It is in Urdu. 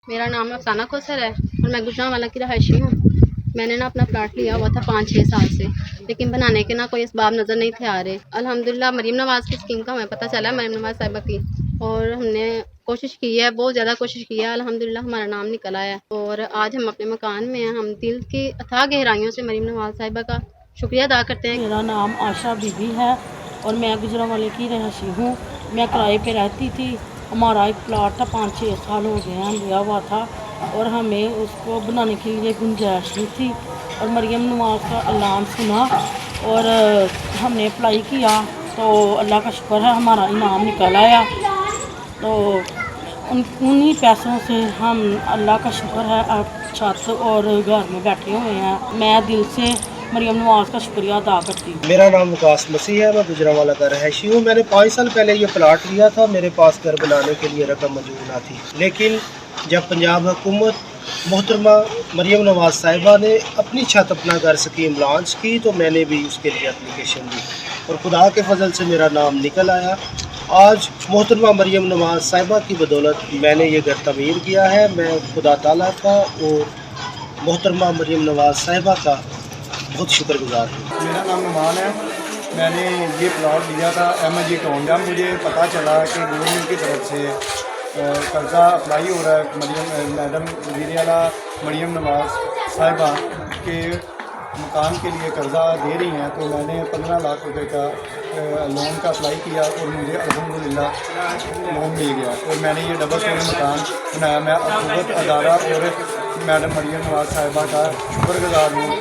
میرا نام افسانہ کوثر ہے اور میں گجرانوالہ کی رہائشی ہوں۔ میں نے اپنا پلاٹ لیا ہوا تھا 5-6 سال سے، لیکن بنانے کے کوئی اسباب نظر نہیں تھے آ رہے۔ الحمدللہ مریم نواز کی اسکیم کا ہمیں پتہ چلا ہے، مریم نواز صاحبہ کی، اور ہم نے کوشش کی ہے، بہت زیادہ کوشش کی ہے۔ الحمدللہ ہمارا نام نکل آیا ہے اور آج ہم اپنے مکان میں ہیں۔ ہم دل کی اتھاہ گہرائیوں سے مریم نواز صاحبہ کا شکریہ ادا کرتے ہیں۔ میرا نام آشا بی بی ہے اور میں گجرانوالے کی رہائشی ہوں۔ میں کرائے پہ رہتی تھی۔ ہمارا ایک پلاٹ تھا، 5-6 سال ہو گئے ہیں لیا ہوا تھا، اور ہمیں اس کو بنانے کے لیے گنجائش نہیں تھی، اور مریم نواز کا اعلان سنا اور ہم نے اپلائی کیا تو اللہ کا شکر ہے ہمارا انعام نکل آیا۔ تو انہی پیسوں سے ہم، اللہ کا شکر ہے، اب چھت اور گھر میں بیٹھے ہوئے ہیں۔ میں دل سے مریم نواز کا شکریہ ادا کرتی ہوں۔ میرا نام وکاس مسیح ہے، میں گجرانوالہ کا رہائشی ہوں۔ میں نے 5 سال پہلے یہ پلاٹ لیا تھا، میرے پاس گھر بنانے کے لیے رقم موجود نہ تھی، لیکن جب پنجاب حکومت محترمہ مریم نواز صاحبہ نے اپنی چھت اپنا گھر اسکیم لانچ کی تو میں نے بھی اس کے لیے اپلیکیشن دی اور خدا کے فضل سے میرا نام نکل آیا۔ آج محترمہ مریم نواز صاحبہ کی بدولت میں نے یہ گھر تعمیر کیا ہے۔ میں خدا تعالیٰ کا اور محترمہ مریم نواز صاحبہ کا بہت شکر گزار ہوں۔ میرا نام نعمان ہے۔ میں نے یہ پلاٹ لیا تھا ایم جی ٹاؤن۔ جب مجھے پتہ چلا کہ گورنمنٹ کی طرف سے قرضہ اپلائی ہو رہا ہے، میڈم وزیر اعلیٰ مریم نواز صاحبہ کے مکان کے لیے قرضہ دے رہی ہیں، تو میں نے 15 لاکھ روپے کا لون کا اپلائی کیا اور مجھے الحمدللہ لون مل گیا، اور میں نے یہ ڈبل اسٹوری مکان بنایا۔ میں اخوت ادارہ اور میڈم مریم نواز صاحبہ کا شکر گزار ہوں۔